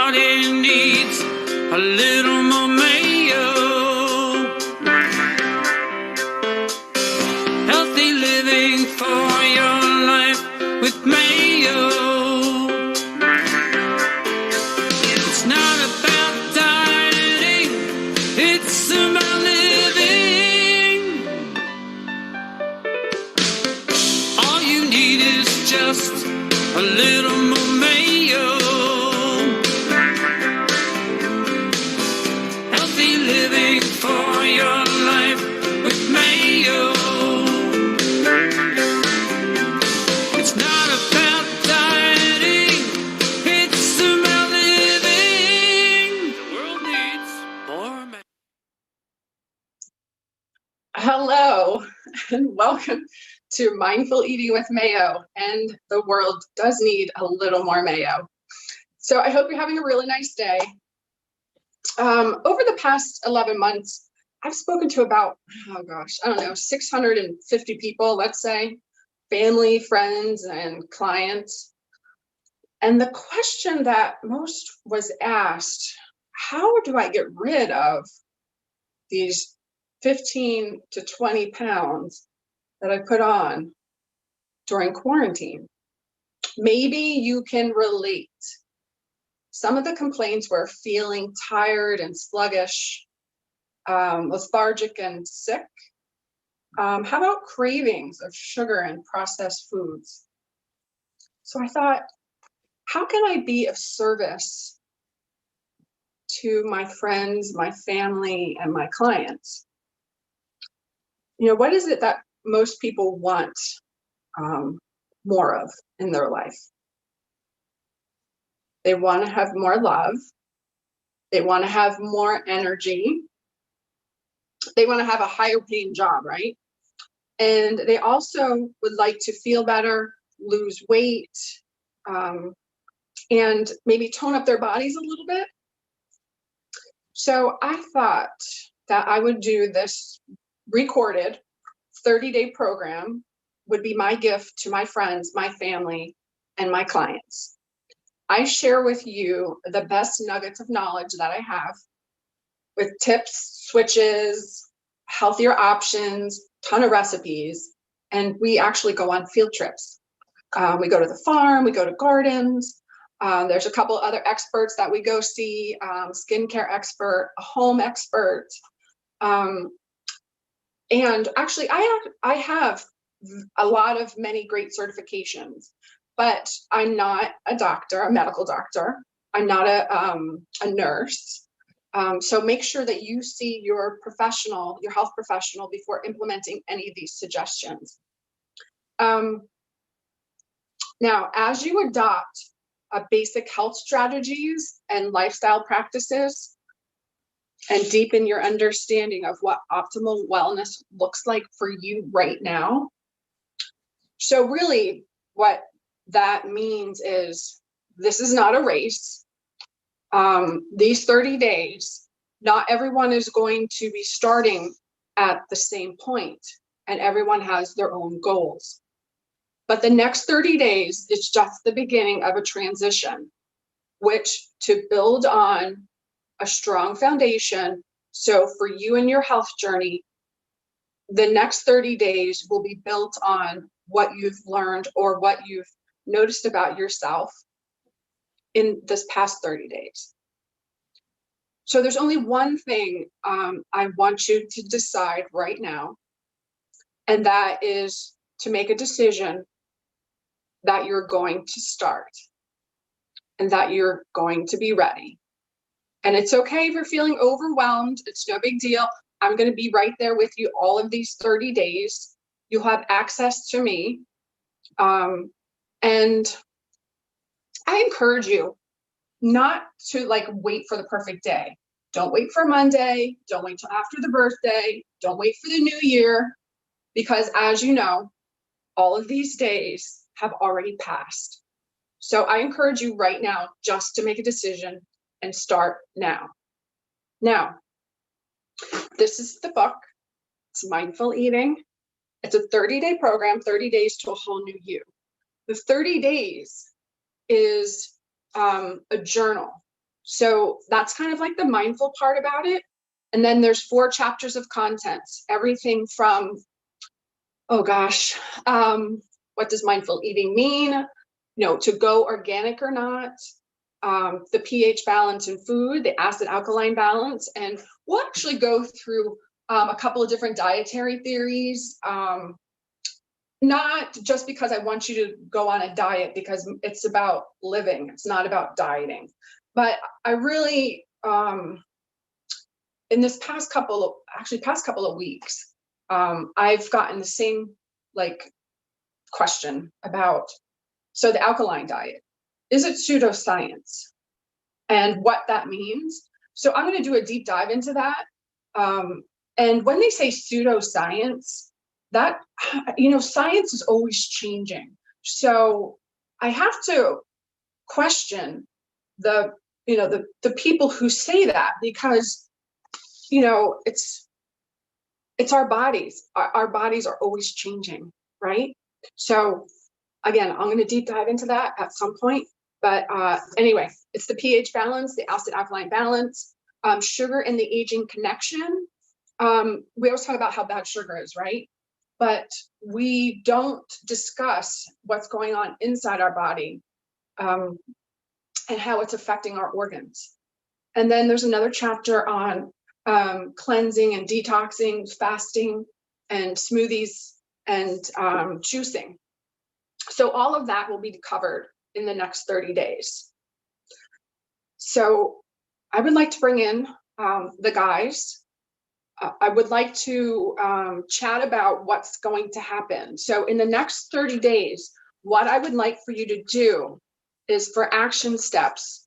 body needs a little more Mayo. Healthy living for your life with Mayo. It's not about dieting, it's about living. All you need is just a little more Mayo. Healthy living for your life with Mayo. It's not about dieting, it's about living. The world needs more Mayo. Hello, and welcome to Mindful Eating with Mayo, and the world does need a little more Mayo. So I hope you're having a really nice day. Over the past 11 months, I've spoken to about, 650 people, let's say, family, friends, and clients. And the question that most was asked, how do I get rid of these 15 to 20 pounds that I put on during quarantine? Maybe you can relate. Some of the complaints were feeling tired and sluggish, lethargic and sick. How about cravings of sugar and processed foods? So I thought, how can I be of service to my friends, my family, and my clients? What is it that most people want more of in their life? They want to have more love. They want to have more energy. They want to have a higher paying job, right? And they also would like to feel better, lose weight, and maybe tone up their bodies a little bit. So I thought that I would do this recorded 30-day program would be my gift to my friends, my family, and my clients. I share with you the best nuggets of knowledge that I have with tips, switches, healthier options, ton of recipes, and we actually go on field trips. We go to the farm, we go to gardens. There's a couple other experts that we go see, skincare expert, a home expert. And actually, I have a lot of many great certifications, but I'm not a doctor, a medical doctor. I'm not a nurse. So make sure that you see your professional, your health professional, before implementing any of these suggestions. Now, as you adopt basic health strategies and lifestyle practices, and deepen your understanding of what optimal wellness looks like for you right now. So really what that means is this is not a race. These 30 days, not everyone is going to be starting at the same point, and everyone has their own goals. But the next 30 days is just the beginning of a transition, which to build on a strong foundation. So for you and your health journey, the next 30 days will be built on what you've learned or what you've noticed about yourself in this past 30 days. So there's only one thing I want you to decide right now, and that is to make a decision that you're going to start and that you're going to be ready. And it's okay if you're feeling overwhelmed. It's no big deal. I'm going to be right there with you all of these 30 days. You'll have access to me. And I encourage you not to wait for the perfect day. Don't wait for Monday. Don't wait till after the birthday. Don't wait for the new year. Because as you know, all of these days have already passed. So I encourage you right now just to make a decision and start now. Now, this is the book. It's Mindful Eating. It's a 30-day program, 30 days to a whole new you. The 30 days is a journal. So that's kind of like the mindful part about it. And then there's 4 chapters of contents, everything from, oh gosh, what does mindful eating mean? To go organic or not, the pH balance in food, the acid alkaline balance, and we'll actually go through a couple of different dietary theories. Not just because I want you to go on a diet, because it's about living, it's not about dieting. But I really, in this past couple of weeks, I've gotten the same question about, so the alkaline diet, is it pseudoscience, and what that means. So I'm going to do a deep dive into that. And when they say pseudoscience, that, science is always changing. So I have to question the people who say that, because, it's our bodies. Our bodies are always changing, right? So again, I'm going to deep dive into that at some point. But anyway, it's the pH balance, the acid alkaline balance, sugar and the aging connection. We always talk about how bad sugar is, right? But we don't discuss what's going on inside our body, and how it's affecting our organs. And then there's another chapter on cleansing and detoxing, fasting, and smoothies, and juicing. So all of that will be covered in the next 30 days. So I would like to bring in the guys. I would like to chat about what's going to happen. So in the next 30 days, what I would like for you to do is, for action steps,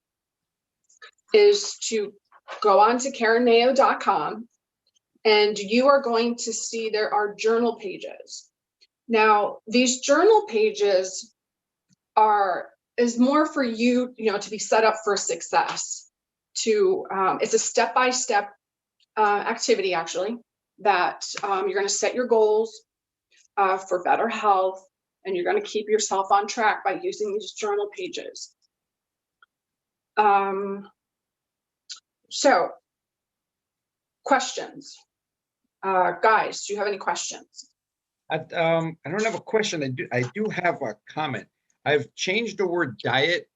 is to go on to KarenMayo.com, and you are going to see there are journal pages. Now, these journal pages is more for you, to be set up for success. It's a step-by-step activity, actually, that you're going to set your goals for better health, and you're going to keep yourself on track by using these journal pages. So, questions, guys? Do you have any questions? I don't have a question. I do have a comment. I've changed the word diet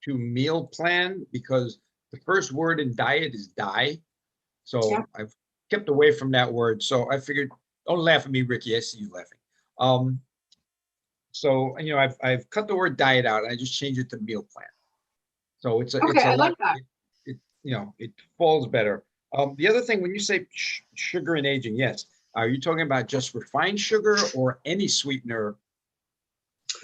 to meal plan, because the first word in diet is die. So Yeah. I've kept away from that word. So I figured, don't laugh at me, Ricky. I see you laughing. So I've cut the word diet out. And I just changed it to meal plan. So it's a I lot. like that. It falls better. The other thing, when you say sugar and aging, yes. Are you talking about just refined sugar or any sweetener?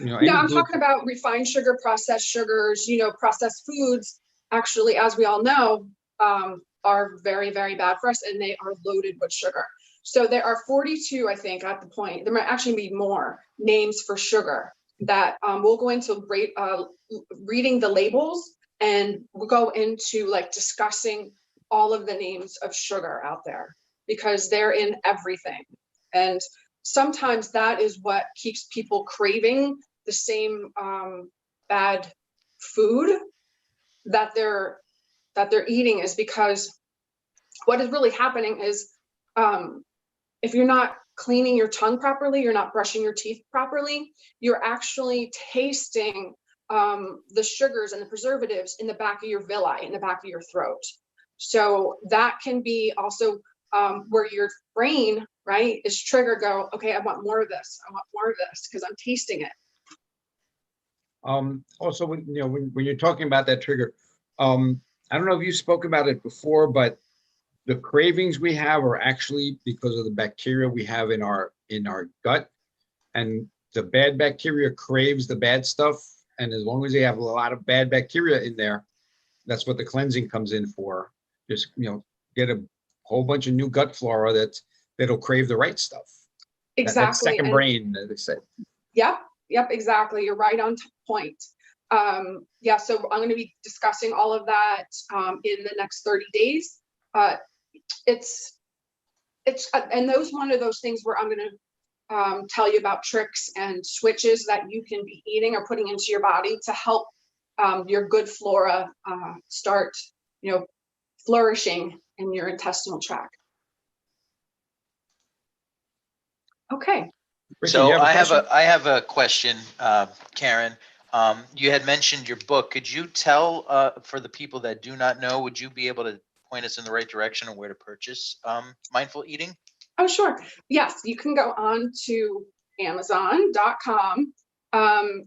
No, I'm talking about refined sugar, processed sugars, processed foods. Actually, as we all know, are very, very bad for us, and they are loaded with sugar. So there are 42, I think, at the point. There might actually be more names for sugar that we'll go into reading the labels, and we'll go into discussing all of the names of sugar out there, because they're in everything. And sometimes that is what keeps people craving the same bad food that they're eating, is because what is really happening is, if you're not cleaning your tongue properly, you're not brushing your teeth properly, you're actually tasting the sugars and the preservatives in the back of your villi, in the back of your throat. So that can be also where your brain, right, is triggered. Go, okay, I want more of this. I want more of this because I'm tasting it. Also, when you're talking about that trigger, I don't know if you spoke about it before, but the cravings we have are actually because of the bacteria we have in our gut, and the bad bacteria craves the bad stuff. And as long as they have a lot of bad bacteria in there, that's what the cleansing comes in for. Just get a whole bunch of new gut flora that'll crave the right stuff. Exactly. That second brain, they said. Yep, exactly. You're right on point. Yeah, so I'm going to be discussing all of that in the next 30 days. It's and those one of those things where I'm going to tell you about tricks and switches that you can be eating or putting into your body to help your good flora start, flourishing in your intestinal tract. Okay. Ricky, So you have a question? I have a question, Karen. You had mentioned your book. Could you tell for the people that do not know, would you be able to point us in the right direction on where to purchase Mindful Eating? Oh, sure. Yes, you can go on to Amazon.com.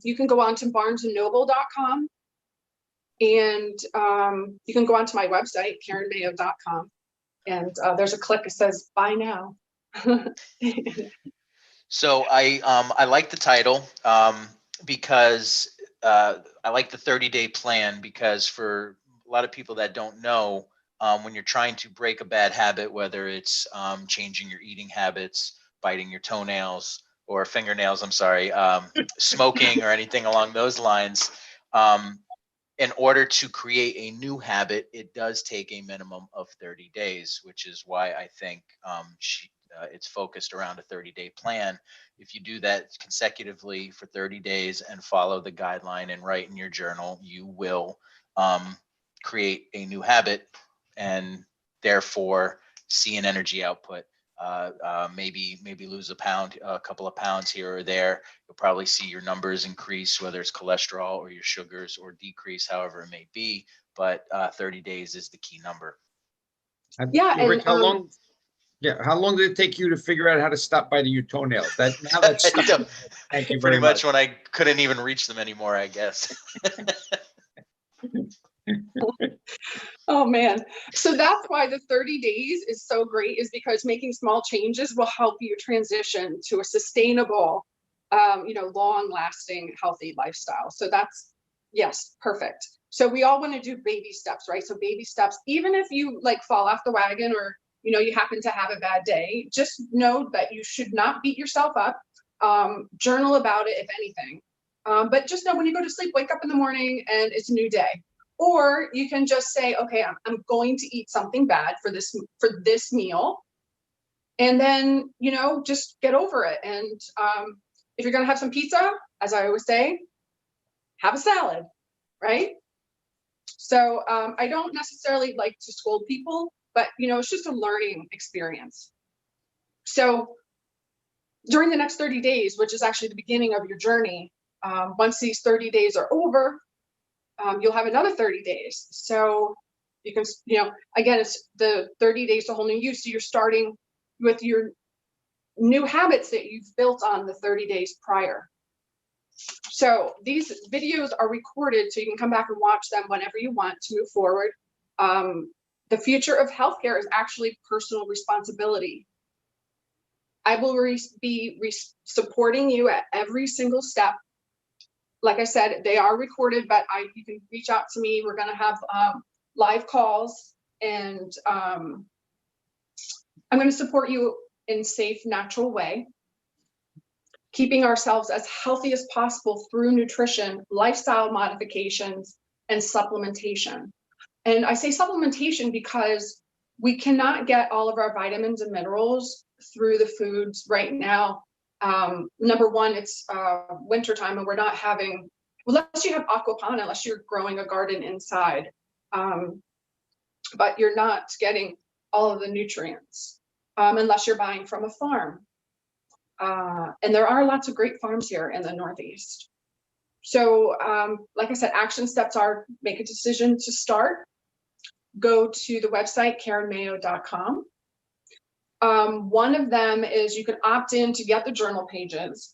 You can go on to BarnesandNoble.com. And you can go onto my website, KarenMayo.com. And there's a click that says buy now. So I like the title because I like the 30-day plan, because for a lot of people that don't know, when you're trying to break a bad habit, whether it's changing your eating habits, biting your toenails or fingernails, I'm sorry, smoking or anything along those lines, in order to create a new habit, it does take a minimum of 30 days, which is why I think it's focused around a 30-day plan. If you do that consecutively for 30 days and follow the guideline and write in your journal, you will create a new habit and therefore see an energy output. Maybe lose a couple of pounds here or there. You'll probably see your numbers increase, whether it's cholesterol or your sugars, or decrease, however it may be. But 30 days is the key number. Yeah, and Rick, how long? Yeah, how long did it take you to figure out how to stop biting your toenails? Now that's stuck. Thank you Pretty very much when I couldn't even reach them anymore, I guess. oh man. So that's why the 30 days is so great, is because making small changes will help you transition to a sustainable, long lasting, healthy lifestyle. So that's, yes, perfect. So we all want to do baby steps, right? So baby steps, even if you like fall off the wagon, or you happen to have a bad day, just know that you should not beat yourself up. Journal about it, if anything. But just know when you go to sleep, wake up in the morning and it's a new day. Or you can just say, okay, I'm going to eat something bad for this meal. And then, just get over it. And if you're going to have some pizza, as I always say, have a salad, right? So I don't necessarily like to scold people, but it's just a learning experience. So during the next 30 days, which is actually the beginning of your journey, once these 30 days are over, you'll have another 30 days. So you can, again, it's the 30 days to whole new you. So you're starting with your new habits that you've built on the 30 days prior. So these videos are recorded, so you can come back and watch them whenever you want to move forward. The future of healthcare is actually personal responsibility. I will be supporting you at every single step. Like I said, they are recorded, but you can reach out to me. We're going to have live calls, and I'm going to support you in a safe, natural way, keeping ourselves as healthy as possible through nutrition, lifestyle modifications, and supplementation. And I say supplementation because we cannot get all of our vitamins and minerals through the foods right now. Number one, it's wintertime, and we're not having, unless you have aquaponics, unless you're growing a garden inside, but you're not getting all of the nutrients unless you're buying from a farm. And there are lots of great farms here in the Northeast. So like I said, action steps are: make a decision to start. Go to the website, KarenMayo.com. One of them is you can opt in to get the journal pages.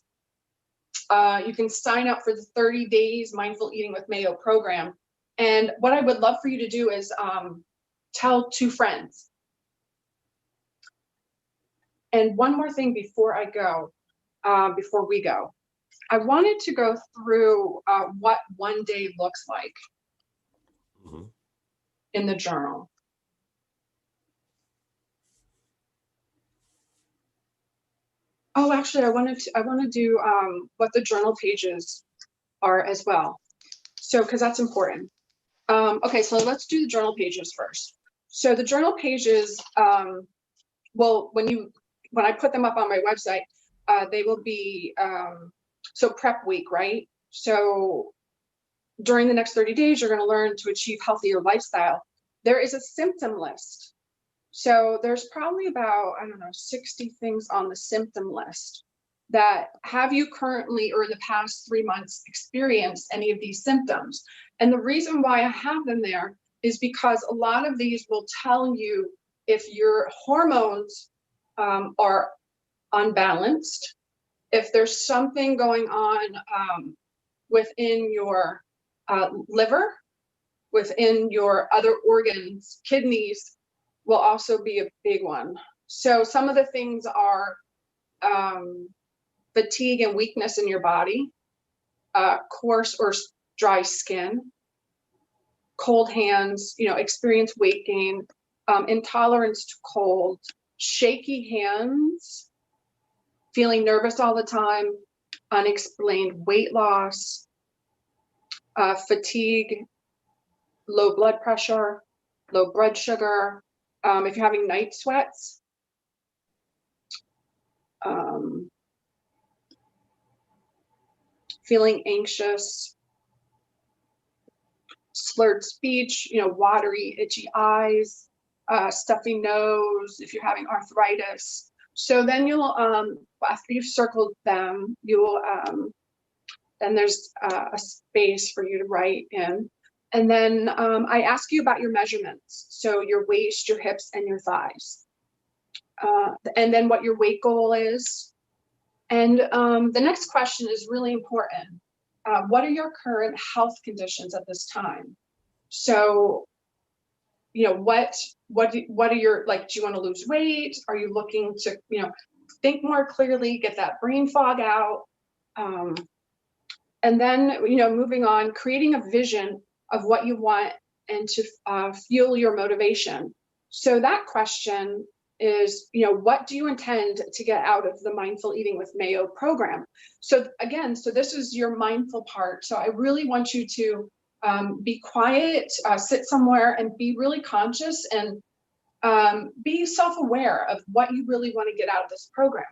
You can sign up for the 30 days Mindful Eating with Mayo program. And what I would love for you to do is tell 2 friends. And one more thing before we go, I wanted to go through what one day looks like in the journal. Oh, actually, I want to do what the journal pages are as well. So, because that's important. Okay, so let's do the journal pages first. So the journal pages, well, when I put them up on my website, they will be, so prep week, right? So during the next 30 days, you're going to learn to achieve healthier lifestyle. There is a symptom list. So there's probably about, I don't know, 60 things on the symptom list that have you currently or in the past 3 months experienced any of these symptoms. And the reason why I have them there is because a lot of these will tell you if your hormones are unbalanced, if there's something going on within your liver, within your other organs. Kidneys will also be a big one. So some of the things are fatigue and weakness in your body, coarse or dry skin, cold hands, experience weight gain, intolerance to cold, shaky hands, feeling nervous all the time, unexplained weight loss, fatigue, low blood pressure, low blood sugar, if you're having night sweats, feeling anxious, slurred speech, watery, itchy eyes, stuffy nose, if you're having arthritis. So then you'll, after you've circled them, you will, then there's a space for you to write in. And then I ask you about your measurements. So your waist, your hips, and your thighs. And then what your weight goal is. And the next question is really important. What are your current health conditions at this time? So, what are your, like, do you want to lose weight? Are you looking to, think more clearly, get that brain fog out? And then, moving on, creating a vision of what you want and to fuel your motivation. So that question is, what do you intend to get out of the Mindful Eating with Mayo program? So again, so this is your mindful part. So I really want you to be quiet, sit somewhere and be really conscious and be self-aware of what you really want to get out of this program.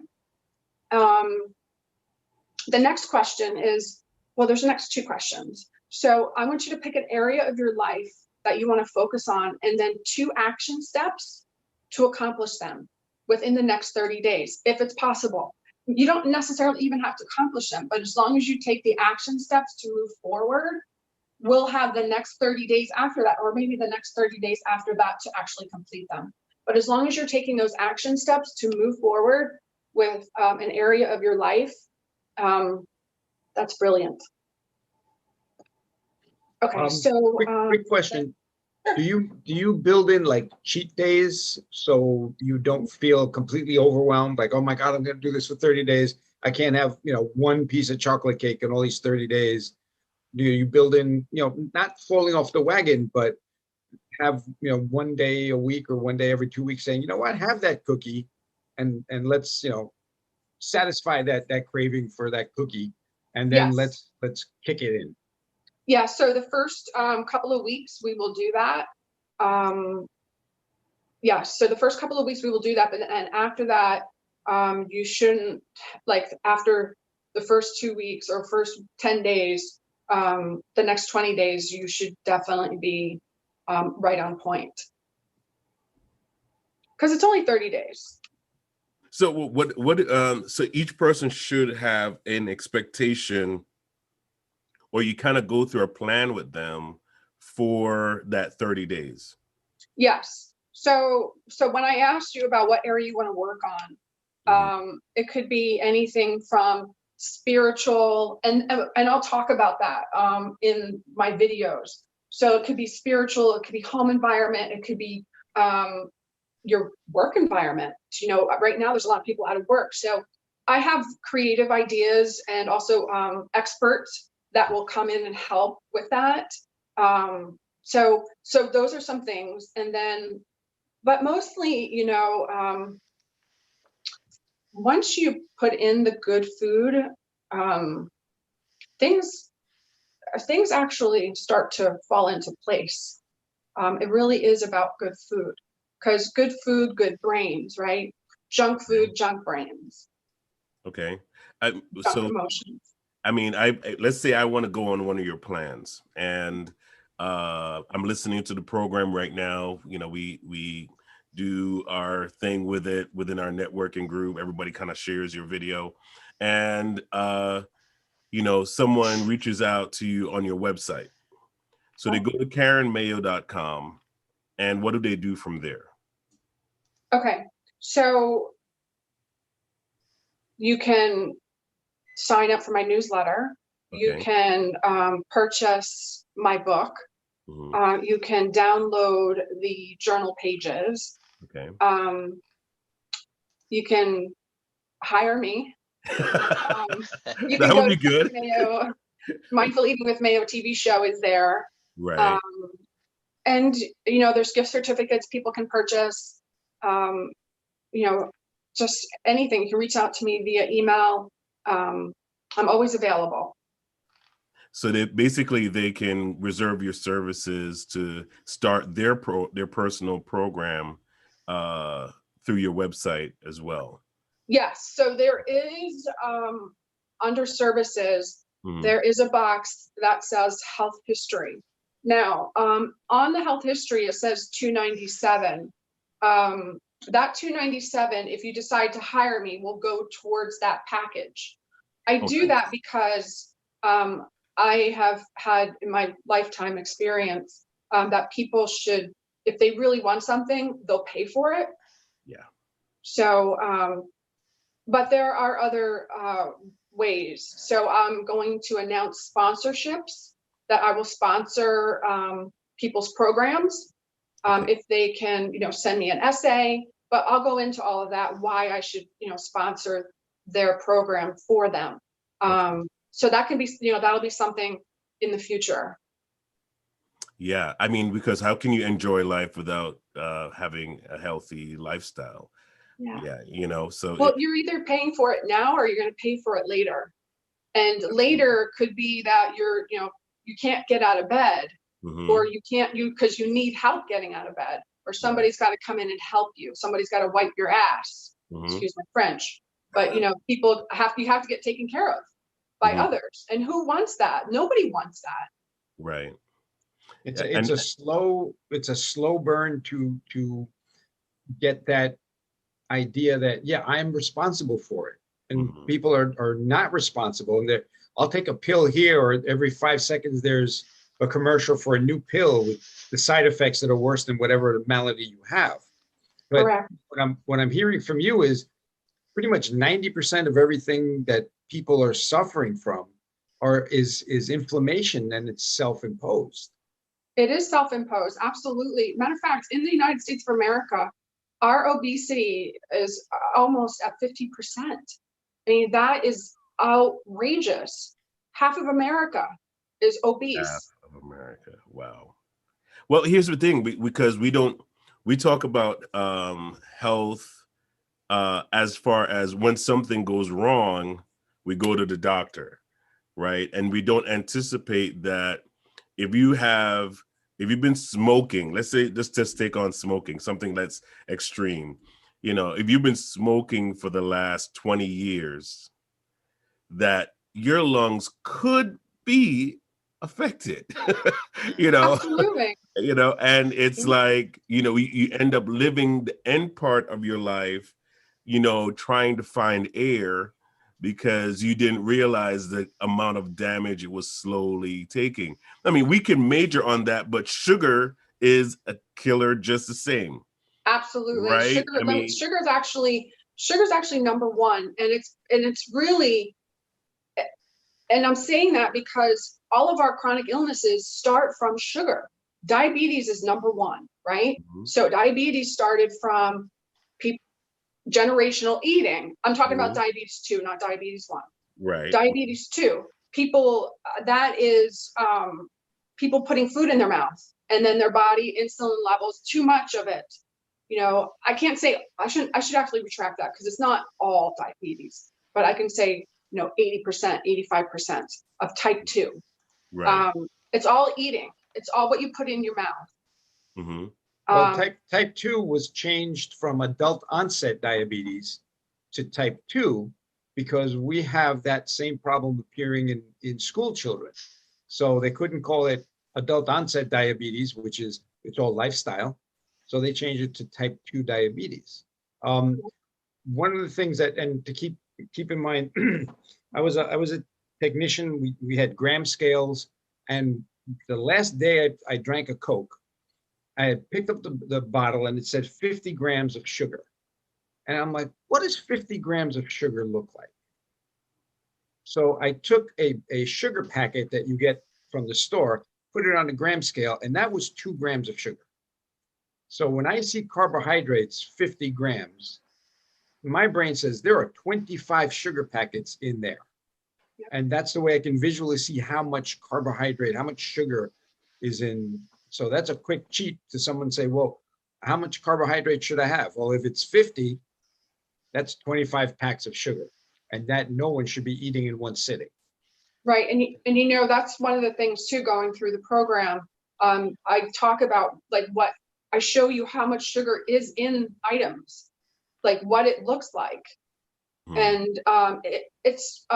The next question is, well, there's the next two questions. So I want you to pick an area of your life that you want to focus on and then 2 action steps to accomplish them within the next 30 days, if it's possible. You don't necessarily even have to accomplish them, but as long as you take the action steps to move forward, we'll have the next 30 days after that, or maybe the next 30 days after that to actually complete them. But as long as you're taking those action steps to move forward with an area of your life, that's brilliant. Okay, so quick question. Do you build in like cheat days so you don't feel completely overwhelmed? Like, oh my God, I'm going to do this for 30 days. I can't have, one piece of chocolate cake in all these 30 days. Do you build in, not falling off the wagon, but have, one day a week or one day every 2 weeks saying, you know what, have that cookie and let's, satisfy that craving for that cookie. And then yes. let's kick it in. Yeah, so the first couple of weeks we will do that. So the first couple of weeks we will do that, but and after that, you shouldn't, like, after the first 2 weeks or first 10 days, the next 20 days, you should definitely be right on point. Because it's only 30 days. So so each person should have an expectation, or you kind of go through a plan with them for that 30 days. Yes. So when I asked you about what area you want to work on, it could be anything from spiritual, and I'll talk about that in my videos. So it could be spiritual, it could be home environment, it could be your work environment. Right now there's a lot of people out of work. So I have creative ideas and also experts that will come in and help with that. So those are some things. And then, but mostly, once you put in the good food, things actually start to fall into place. It really is about good food, because good food, good brains, right? Junk food, junk brains. Okay. Junk emotions. I mean, let's say I want to go on one of your plans, and I'm listening to the program right now. You know, we do our thing with it within our networking group. Everybody kind of shares your video, and you know, someone reaches out to you on your website. So they go to KarenMayo.com, and what do they do from there? Okay, so you can sign up for my newsletter. You Okay. can purchase my book. Mhm. You can download the journal pages. Okay. You can hire me. You That can would go be to good. Mayo. Mindful Eating with Mayo TV show is there. Right. And, you know, there's gift certificates people can purchase. You know, just anything. You can reach out to me via email. I'm always available. So that basically they can reserve your services to start their personal program through your website as well. Yes, so there is under services, Mhm. there is a box that says health history. Now, on the health history, it says $297. That $297, if you decide to hire me, will go towards that package. I do Okay. that because I have had in my lifetime experience that people should, if they really want something, they'll pay for it. Yeah. So, but there are other ways. So I'm going to announce sponsorships that I will sponsor people's programs Okay. if they can, you know, send me an essay. But I'll go into all of that, why I should, you know, sponsor their program for them. So that can be, you know, that'll be something in the future. Yeah. I mean, because how can you enjoy life without having a healthy lifestyle? Yeah. Yeah. You know, so Well, you're either paying for it now or you're going to pay for it later. And later could be that you're, you know, you can't get out of bed, Mhm. or you can't, because you need help getting out of bed, or somebody's got to come in and help you. Somebody's got to wipe your ass. Mhm. Excuse my French. But, you know, people you have to get taken care of by Mhm. others. And who wants that? Nobody wants that. Right. It's Yeah, a slow burn to get that idea that, yeah, I'm responsible for it. And Mhm. people are not responsible. And I'll take a pill here, or every 5 seconds there's a commercial for a new pill with the side effects that are worse than whatever malady you have. But Correct. what I'm hearing from you is pretty much 90% of everything that people are suffering from is inflammation, and it's self-imposed. It is self-imposed. Absolutely. Matter of fact, in the United States of America, our obesity is almost at 50%. I mean, that is outrageous. Half of America is Half obese. of America. Wow. Well, here's the thing, because we talk about health as far as when something goes wrong, we go to the doctor, right? And we don't anticipate that if you've been smoking, let's just take on smoking, something that's extreme. You know, if you've been smoking for the last 20 years, that your lungs could be affected. you know Absolutely. and it's like, you end up living the end part of your life, trying to find air, because you didn't realize the amount of damage it was slowly taking. I mean, we can major on that, but sugar is a killer just the same, Absolutely. right? I mean, Sugar's actually number one. And it's really, and I'm saying that because all of our chronic illnesses start from sugar. Diabetes is number one, right? Mhm. So diabetes started from generational eating. I'm talking about Mhm. diabetes 2, not diabetes 1. Right. Diabetes 2, people, that is people putting food in their mouth, and then their body insulin levels, too much of it. I can't say, I should actually retract that, because it's not all diabetes, but I can say, 80%, 85% of type 2. Right. It's all eating. It's all what you put in your mouth. Hmm. Well, Um, type 2 was changed from adult onset diabetes to type 2 because we have that same problem appearing in school children. So they couldn't call it adult onset diabetes, which is, it's all lifestyle. So they changed it to type 2 diabetes. One of the things that, and to keep in mind, I was a technician. We had gram scales, and the last day I drank a Coke, I had picked up the bottle and it said 50 grams of sugar. And I'm like, what does 50 grams of sugar look like? So I took a sugar packet that you get from the store, put it on the gram scale, and that was 2 grams of sugar. So when I see carbohydrates, 50 grams, my brain says there are 25 sugar packets in there. Yep. And that's the way I can visually see how much carbohydrate, how much sugar is in. So that's a quick cheat to someone say, well, how much carbohydrate should I have? Well, if it's 50, that's 25 packs of sugar, and that no one should be eating in one sitting. Right. And you know, that's one of the things too, going through the program. I talk about like what I show you how much sugar is in items, like what it looks like. And it's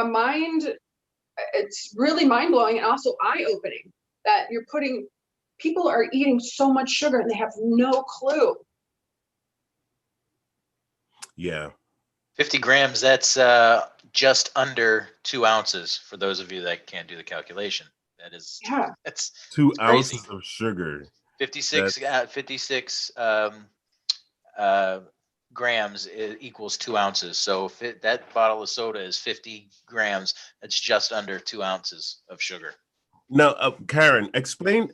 really mind blowing and also eye opening that people are eating so much sugar and they have no clue. Yeah. 50 grams, that's just under 2 ounces for those of you that can't do the calculation. That is, Yeah. that's 2 crazy. ounces of sugar. 56 grams equals 2 ounces. So if that bottle of soda is 50 grams, that's just under 2 ounces of sugar. Now, Karen, explain,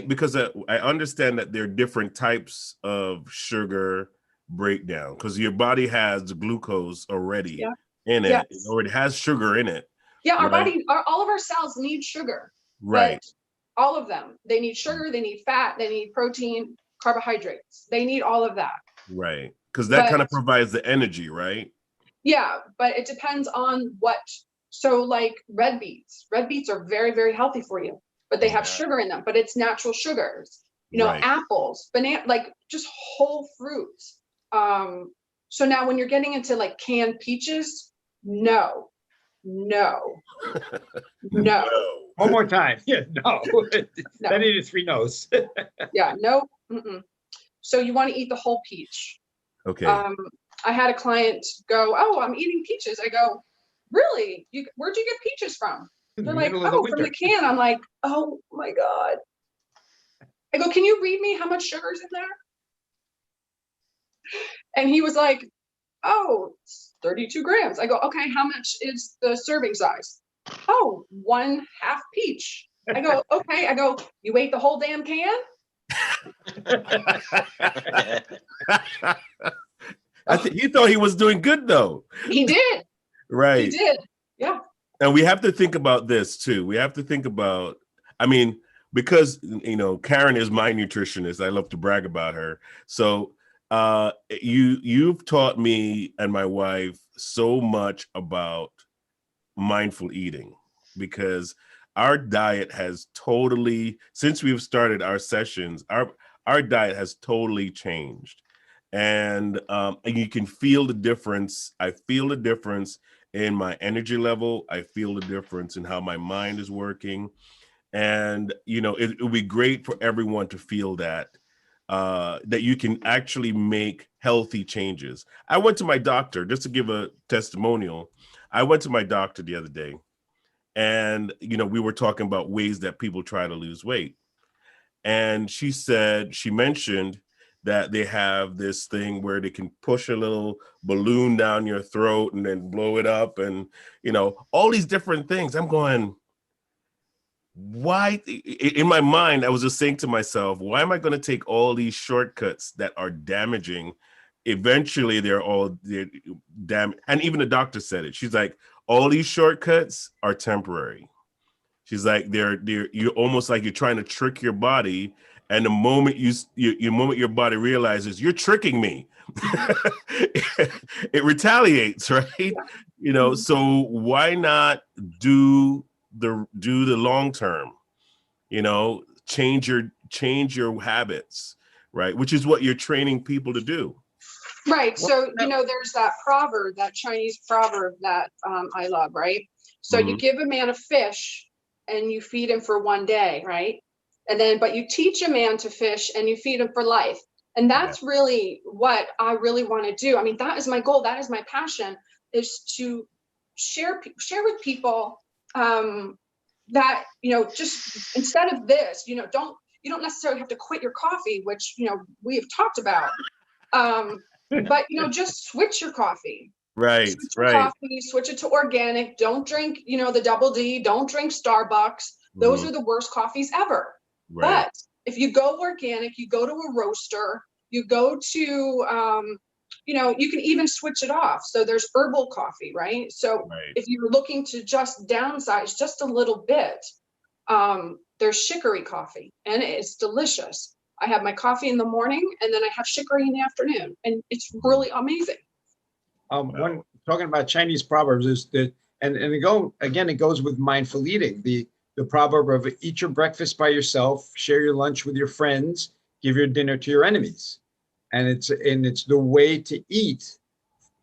because I understand that there are different types of sugar breakdown, because your body has glucose already Yeah. in it. Yes. It already has sugar in it. Yeah, our right? body, all of our cells need sugar. Right. But all of them, they need sugar, they need fat, they need protein, carbohydrates. They need all of that. Right. Because that kind of But- provides the energy, right? Yeah, but it depends on what. So like red beets are very, very healthy for you, but they have Yeah. sugar in them, but it's natural sugars. You know, Right. apples, banana, like just whole fruits. So now when you're getting into like canned peaches, no. One more time. Yeah, no. That needed 3 no's. Yeah, no. Mm-mm. So you want to eat the whole peach. Okay. I had a client go, "Oh, I'm eating peaches." I go, "Really? Where'd you get peaches from?" They're like, "Oh, from the can." I'm like, "Oh my God." I go, "Can you read me how much sugar's in there?" And he was like, "Oh, it's 32 grams. I go, "Okay, how much is the serving size?" "Oh, 1/2 peach." I go, "Okay." I go, "You ate the whole damn can?" I think he thought he was doing good though. He did. Right. He did. Yeah. And we have to think about this too. We have to think about, I mean, because, you know, Karen is my nutritionist. I love to brag about her. So you've taught me and my wife so much about mindful eating, because our diet has totally, since we've started our sessions, our diet has totally changed. And you can feel the difference. I feel the difference in my energy level. I feel the difference in how my mind is working. And, you know, it would be great for everyone to feel that you can actually make healthy changes. I went to my doctor, just to give a testimonial. I went to my doctor the other day, and, you know, we were talking about ways that people try to lose weight. And she mentioned that they have this thing where they can push a little balloon down your throat and then blow it up, and, you know, all these different things. I'm going, why? In my mind, I was just saying to myself, why am I going to take all these shortcuts that are damaging? Eventually they're damn. And even the doctor said it. She's like, all these shortcuts are temporary. She's like, you're almost like you're trying to trick your body. And the moment your body realizes you're tricking me, it retaliates, right? You know, so why not do the long term? You know, change your habits, right? Which is what you're training people to do. Right. Well, So, there's that proverb, that Chinese proverb that I love, right? So you Mhm. give a man a fish and you feed him for one day, right? But you teach a man to fish and you feed him for life. And Yeah. that's really what I really want to do. I mean, that is my goal. That is my passion, is to share with people that, just instead of this, you don't necessarily have to quit your coffee, which, we have talked about. But just switch your coffee. Right, Switch your right. coffee, switch it to organic. Don't drink, the double D. Don't drink Starbucks. Those Mhm. are the worst coffees ever. Right, But if you go organic, you go to a roaster, you go to, you can even switch it off. So there's herbal coffee, right? So right. if you're looking to just downsize just a little bit, there's chicory coffee, and it's delicious. I have my coffee in the morning, and then I have chicory in the afternoon, and it's really amazing. One Wow. talking about Chinese proverbs is that, and it goes with mindful eating. The proverb of eat your breakfast by yourself, share your lunch with your friends, give your dinner to your enemies. And it's the way to eat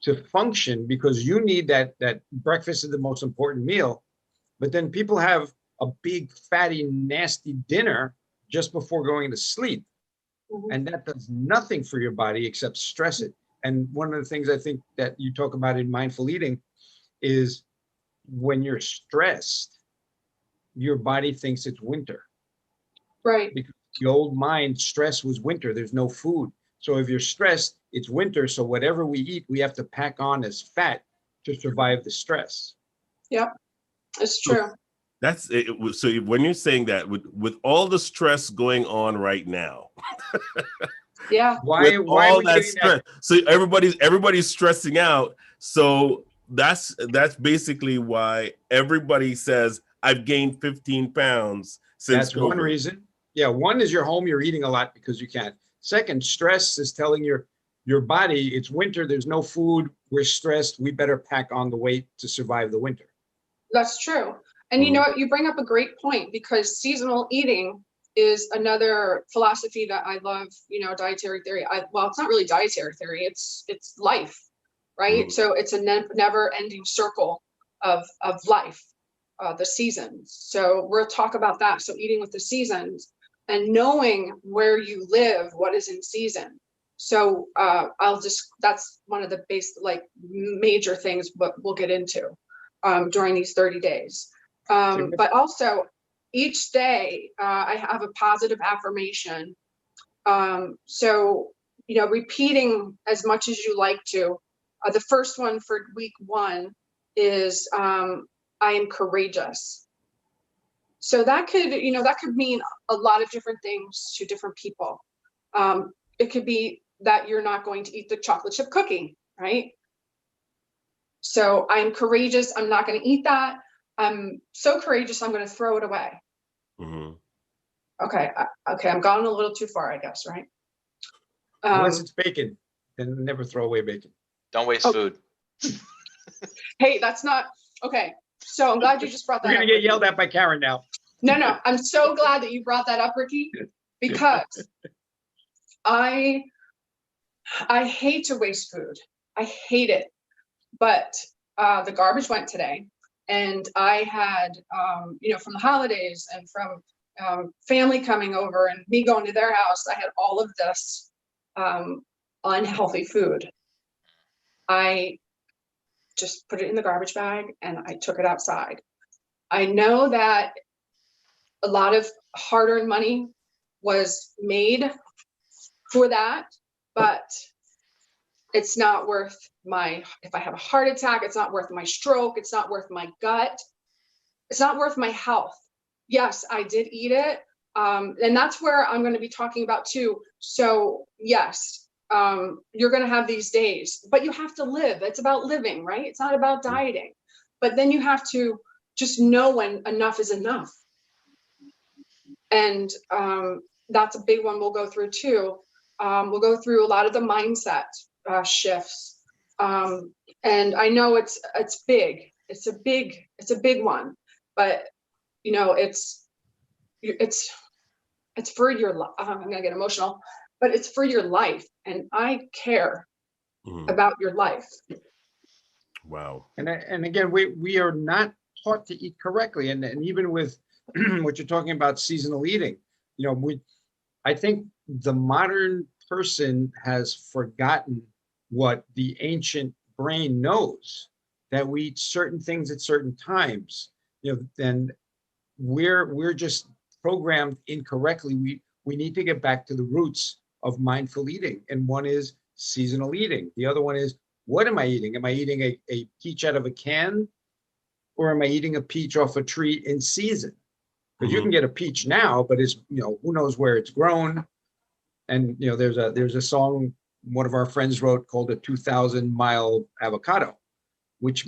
to function, because you need that breakfast is the most important meal. But then people have a big, fatty, nasty dinner just before going to sleep. Mhm. And that does nothing for your body except stress it. And one of the things I think that you talk about in mindful eating is when you're stressed, your body thinks it's winter, Right. because the old mind, stress was winter. There's no food. So if you're stressed, it's winter. So whatever we eat, we have to pack on as fat to survive the stress. Yep. It's So true. that's it. So when you're saying that, with all the stress going on right now, Yeah. with Why are all we that getting that? stress, so everybody's stressing out. So that's basically why everybody says I've gained 15 pounds since That's one COVID. reason. Yeah, one is you're home, you're eating a lot because you can't. Second, stress is telling your body it's winter, there's no food, we're stressed, we better pack on the weight to survive the winter. That's true. And you know what? You bring up a great point, because seasonal eating is another philosophy that I love, dietary theory. Well, it's not really dietary theory, it's life, right? Mhm. So it's a never ending circle of life, the seasons. So we'll talk about that. So eating with the seasons and knowing where you live, what is in season. So that's one of the major things, but we'll get into during these 30 days. But also each day I have a positive affirmation. So, repeating as much as you like to. The first one for week 1 is I am courageous. So that could mean a lot of different things to different people. It could be that you're not going to eat the chocolate chip cookie, right? So I'm courageous. I'm not going to eat that. I'm so courageous, I'm going to throw it away. Mhm. Okay. Okay. I'm gone a little too far, I guess, right? Unless it's bacon, then never throw away bacon. Don't waste Oh. food. Hey, that's not okay. So I'm glad you just brought that We're up. gonna get Ricky. yelled at by Karen now. No, I'm so glad that you brought that up, Ricky, because I hate to waste food. I hate it. But the garbage went today, and I had, from the holidays and from family coming over and me going to their house, I had all of this unhealthy food. I just put it in the garbage bag and I took it outside. I know that a lot of hard-earned money was made for that, but it's not worth if I have a heart attack, it's not worth my stroke, it's not worth my gut, it's not worth my health. Yes, I did eat it. And that's where I'm going to be talking about too. So yes, you're going to have these days, but you have to live. It's about living, right? It's not about dieting. But then you have to just know when enough is enough. And that's a big one we'll go through too. We'll go through a lot of the mindset shifts. And I know it's big. It's a big one, but it's for your life. I'm gonna get emotional, but it's for your life, and I care Mhm. about your life. Wow. And again, we are not taught to eat correctly. And even with what you're talking about seasonal eating, I think the modern person has forgotten what the ancient brain knows, that we eat certain things at certain times. And we're just programmed incorrectly. We need to get back to the roots of mindful eating. And one is seasonal eating. The other one is, what am I eating? Am I eating a peach out of a can, or am I eating a peach off a tree in season? Because you Mhm. can get a peach now, but it's, who knows where it's grown. And there's a song one of our friends wrote called "A 2,000-Mile Avocado," which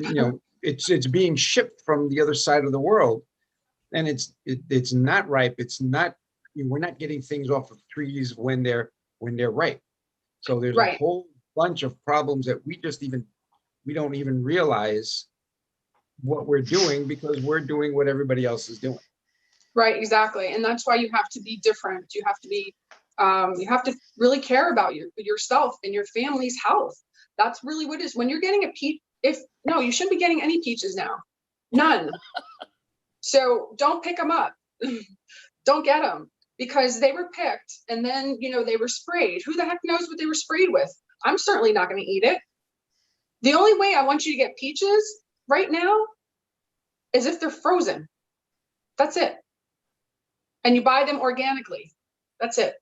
it's being shipped from the other side of the world, and it's not ripe. It's not, we're not getting things off of trees when they're ripe. So there's a Right. whole bunch of problems that we don't even realize what we're doing, because we're doing what everybody else is doing. Right, exactly. And that's why you have to be different. You have to be, you have to really care about yourself and your family's health. That's really what it is. When you're getting a peach, no, you shouldn't be getting any peaches now. None. So don't pick them up. Don't get them, because they were picked and then, they were sprayed. Who the heck knows what they were sprayed with? I'm certainly not going to eat it. The only way I want you to get peaches right now is if they're frozen. That's it. And you buy them organically. That's it.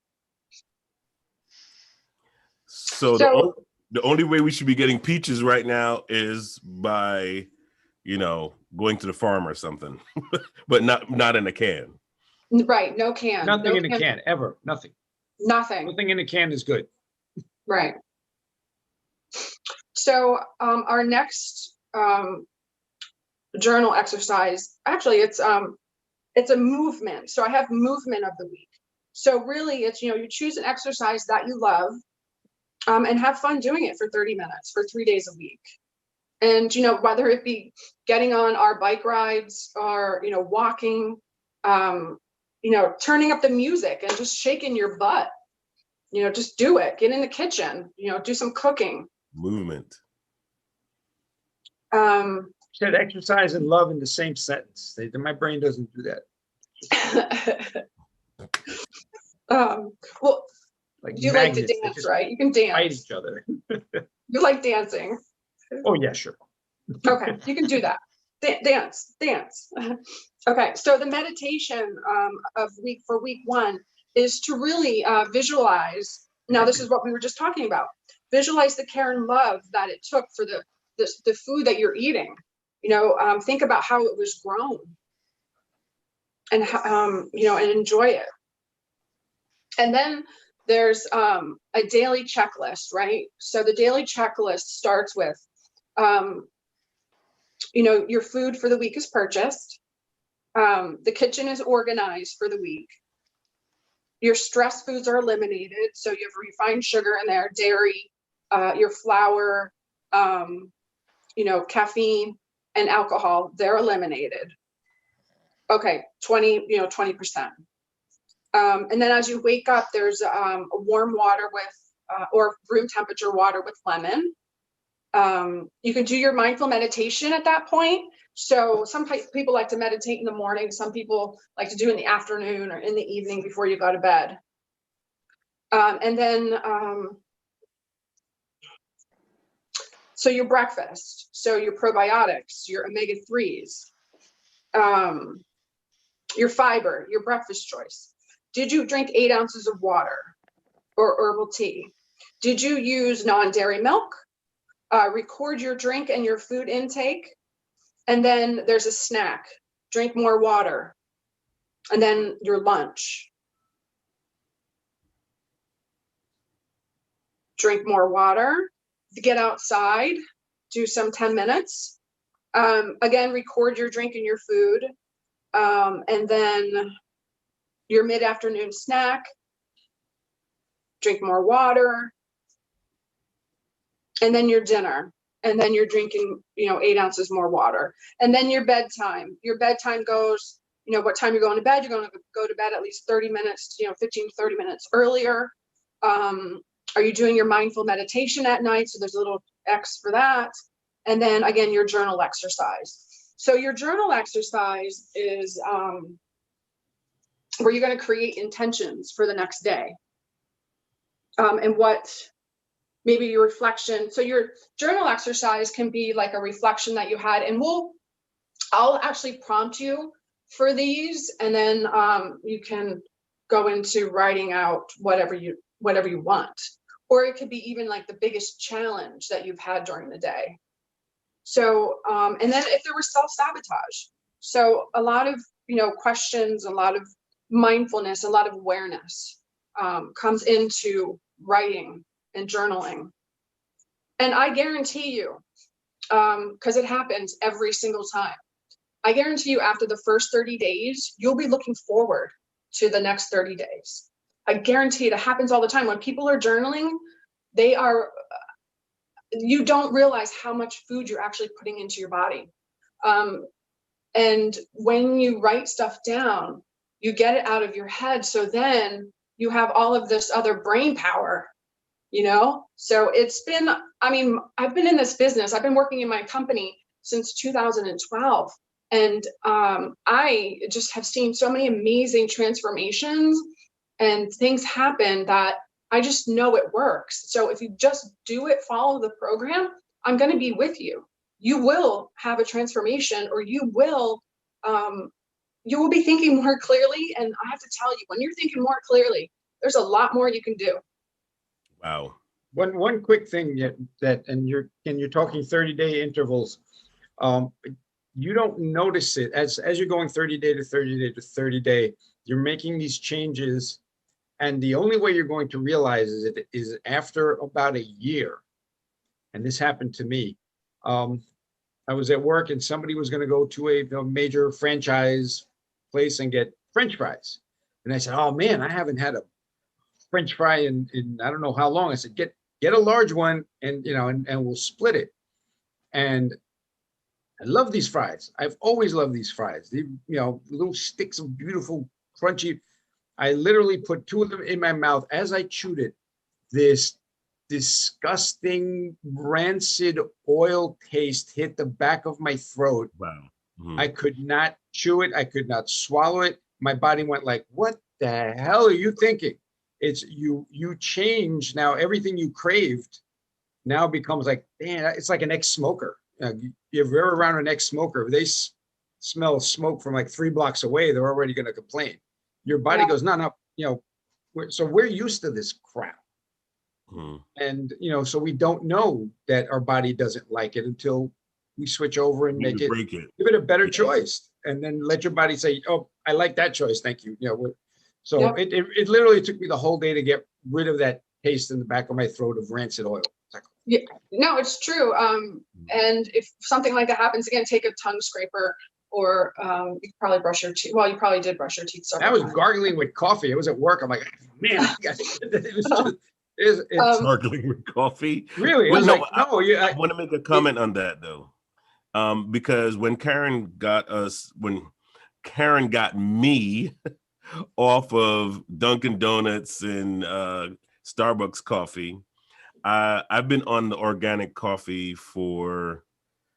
So the only way we should be getting peaches right now is by, going to the farm or something, but not in a can. Right, no can. Nothing No in a can, ever. Nothing. Nothing. Nothing in a can is good. Right. So our next journal exercise, actually, it's a movement. So I have movement of the week. So really, it's you choose an exercise that you love, and have fun doing it for 30 minutes for 3 days a week. And whether it be getting on our bike rides, or walking, turning up the music and just shaking your butt. Just do it. Get in the kitchen. Do some cooking. Movement. Said exercise and love in the same sentence. My brain doesn't do that. Well, Like you like to magnets, they dance, just right? You can fight dance. each other. You like dancing. Oh yeah, sure. Okay, you can do that. Dance. Okay, so the meditation of week 1 is to really visualize. Now, this is what we were just talking about. Visualize the care and love that it took for the food that you're eating. Think about how it was grown, and and enjoy it. And then there's a daily checklist, right? So the daily checklist starts with, your food for the week is purchased. The kitchen is organized for the week. Your stress foods are eliminated. So you have refined sugar in there, dairy, your flour, caffeine and alcohol, they're eliminated. Okay, 20%. And then as you wake up, there's a warm water with, or room temperature water with lemon. You can do your mindful meditation at that point. So some people like to meditate in the morning. Some people like to do it in the afternoon or in the evening before you go to bed. And then, so your breakfast, so your probiotics, your omega-3s, your fiber, your breakfast choice. Did you drink 8 ounces of water or herbal tea? Did you use non-dairy milk? Record your drink and your food intake. And then there's a snack. Drink more water. And then your lunch. Drink more water. Get outside. Do some 10 minutes. Again, record your drink and your food. And then your mid-afternoon snack. Drink more water. And then your dinner. And then you're drinking, 8 ounces more water. And then your bedtime. Your bedtime goes, what time you're going to bed. You're going to go to bed at least 30 minutes, 15 to 30 minutes earlier. Are you doing your mindful meditation at night? So there's a little X for that. And then again, your journal exercise. So your journal exercise is where you're going to create intentions for the next day. And what maybe your reflection. So your journal exercise can be like a reflection that you had, and I'll actually prompt you for these, and then you can go into writing out whatever you want. Or it could be even like the biggest challenge that you've had during the day. So, and then if there was self-sabotage. So a lot of, questions, a lot of mindfulness, a lot of awareness comes into writing and journaling. And I guarantee you, because it happens every single time, I guarantee you after the first 30 days, you'll be looking forward to the next 30 days. I guarantee it happens all the time. When people are journaling, you don't realize how much food you're actually putting into your body. And when you write stuff down, you get it out of your head. So then you have all of this other brain power, So it's been, I've been in this business. I've been working in my company since 2012. And I just have seen so many amazing transformations and things happen that I just know it works. So if you just do it, follow the program, I'm going to be with you. You will have a transformation, or you will be thinking more clearly. And I have to tell you, when you're thinking more clearly, there's a lot more you can do. Wow. One quick thing and you're talking 30-day intervals. You don't notice it as you're going 30-day to 30-day to 30-day. You're making these changes, and the only way you're going to realize is after about a year. And this happened to me. I was at work, and somebody was going to go to a major franchise place and get French fries, and I said, "Oh man, I haven't had a French fry in I don't know how long." I said, "Get a large one, and and we'll split it." And I love these fries. I've always loved these fries. The little sticks of beautiful, crunchy. I literally put 2 of them in my mouth. As I chewed it, this disgusting, rancid oil taste hit the back of my throat. Wow. Mm-hmm. I could not chew it. I could not swallow it. My body went like, "What the hell are you thinking?" It's you change now. Everything you craved now becomes like, man, it's like an ex-smoker. If you're around an ex-smoker, if they smell smoke from like 3 blocks away, they're already going to complain. Your body goes, no, so we're used to this crap. And, so we don't know that our body doesn't like it until we switch over and give it a better choice, and then let your body say, "Oh, I like that choice. Thank you." So it literally took me the whole day to get rid of that taste in the back of my throat of rancid oil. Yeah, no, it's true. And if something like that happens again, take a tongue scraper, or you could probably brush your teeth. Well, you probably did brush your teeth. I was gargling with coffee. It was at work. I'm like, man, it's gargling with coffee. Really? Well, I want to make a comment on that though, because when Karen got me off of Dunkin' Donuts and Starbucks coffee, I've been on the organic coffee for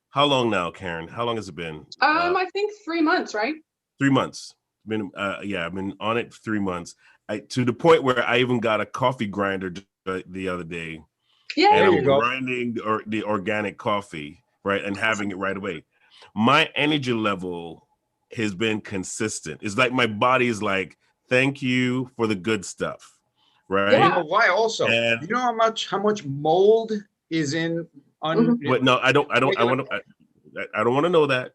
how long now, Karen? How long has it been? I think 3 months, right? 3 months. I've been on it for 3 months. To the point where I even got a coffee grinder the other day. Yeah, and I'm grinding the organic coffee, right, and having it right away. My energy level has been consistent. It's like my body is like, thank you for the good stuff, right? You know why? Also, you know how much mold is in. But no, I don't want to know that.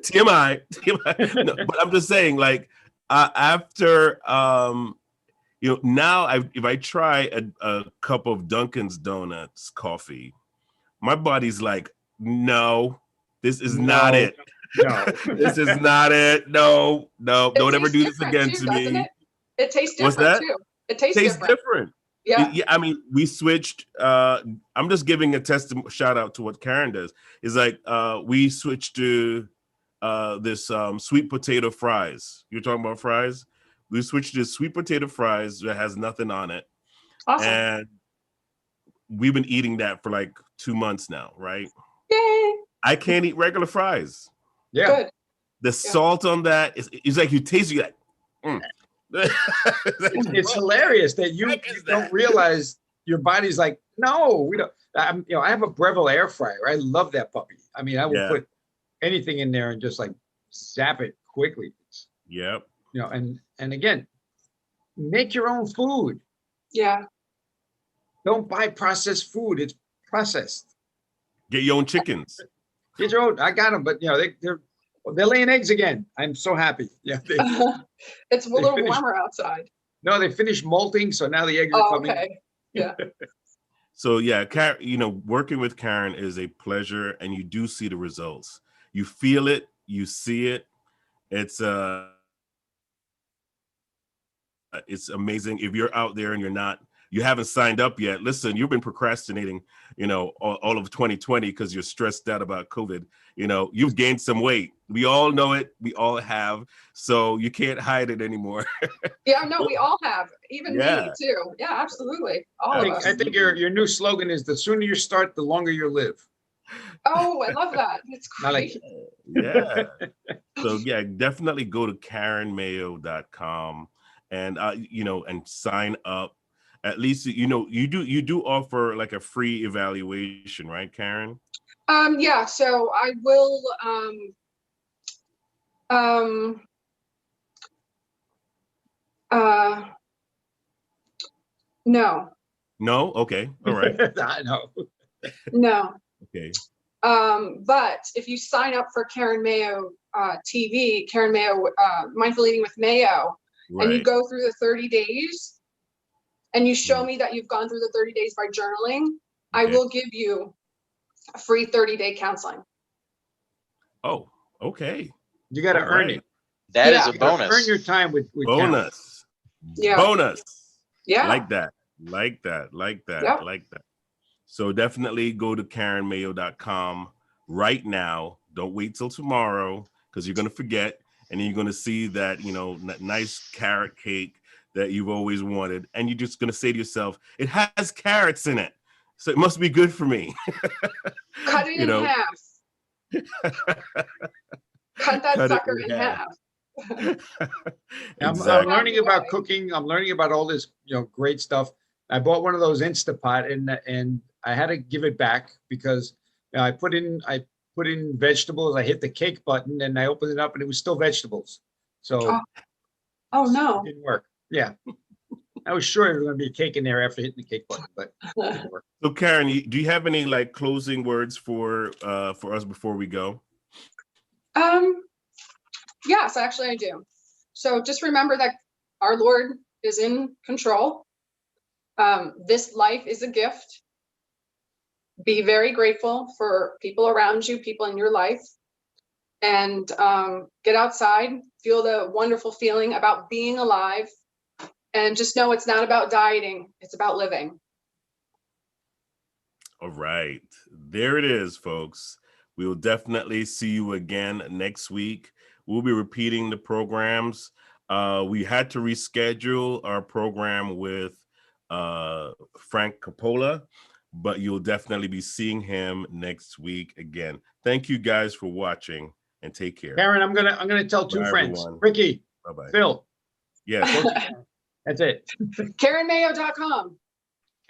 TMI. No, but I'm just saying, like, after now if I try a cup of Dunkin' Donuts coffee, my body's like, no, this is not it. No, this is not it. No, don't ever do this again to me. It tastes different. What's that? Too. It tastes different. Yeah. I mean, we switched. I'm just giving a shout out to what Karen does. Is like we switched to this sweet potato fries. You're talking about fries. We switched to sweet potato fries that has nothing on it. Awesome. And we've been eating that for like 2 months now, right? Yay. I can't eat regular fries. Yeah. Good. The salt on that is like you taste, you like, It's hilarious that you don't realize your body's like, no, we don't. I have a Breville air fryer. I love that puppy. I mean, I will put anything in there and just like zap it quickly. Yep. And again, make your own food. Yeah. Don't buy processed food. It's processed. Get your own chickens. Get your own. I got them, but they're laying eggs again. I'm so happy. Yeah. It's a little finished- warmer outside. No, they finished molting, so now the eggs are Oh, coming. okay. Yeah. So yeah, working with Karen is a pleasure, and you do see the results. You feel it, you see it. It's amazing. If you're out there and you haven't signed up yet, listen, you've been procrastinating, all of 2020 because you're stressed out about COVID. You've gained some weight. We all know it. We all have. So you can't hide it anymore. Yeah, no, we all have. Even me Yeah. too. Yeah, absolutely. All I of think, us. I think your new slogan is the sooner you start, the longer you live. Oh, I love that. It's Not like- great. Yeah. So yeah, definitely go to KarenMayo.com and and sign up. At least you do offer like a free evaluation, right, Karen? Yeah, so I will no. No? Okay. All right. I know. No. Okay. But if you sign up for Karen Mayo TV, Karen Mayo Mindful Eating with Mayo, and you Right. go through the 30 days and you show me that you've gone through the 30 days by journaling, I Okay. will give you a free 30-day counseling. Oh, okay. You got to All earn right. it. That is Yeah. a You gotta bonus. Earn your time with Karen. Bonus. Yeah. Bonus. Yeah. Like that. Like that. Like that. Yep. Like that. So definitely go to KarenMayo.com right now. Don't wait till tomorrow because you're going to forget. And then you're going to see that, nice carrot cake that you've always wanted. And you're just going to say to yourself, it has carrots in it. So it must be good for me. Cut it in half. Cut that sucker in half. I'm Exactly. learning about cooking. I'm learning about all this, great stuff. I bought one of those Instapot and I had to give it back because I put in vegetables. I hit the cake button and I opened it up and it was still vegetables. So Oh no. it didn't work. Yeah. I was sure there was going to be a cake in there after hitting the cake button, but it didn't work. So Karen, do you have any like closing words for us before we go? Yes, actually I do. So just remember that our Lord is in control. This life is a gift. Be very grateful for people around you, people in your life, and get outside, feel the wonderful feeling about being alive, and just know it's not about dieting, it's about living. All right. There it is, folks. We will definitely see you again next week. We'll be repeating the programs. We had to reschedule our program with Frank Coppola, but you'll definitely be seeing him next week again. Thank you guys for watching and take care. Karen, I'm gonna tell two Bye, friends, everyone. Ricky, Bye-bye. Phil. Yes. That's it. KarenMayo.com.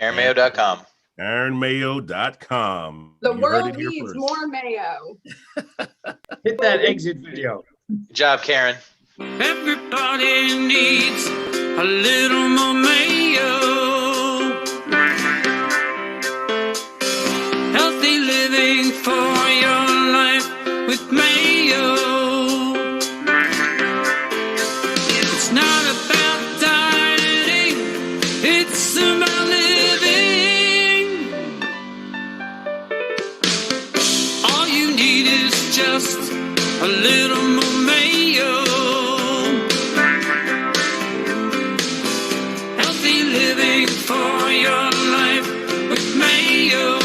KarenMayo.com. KarenMayo.com. The You heard world it here needs first. more mayo. Hit that exit video. Good job, Karen. Everybody needs a little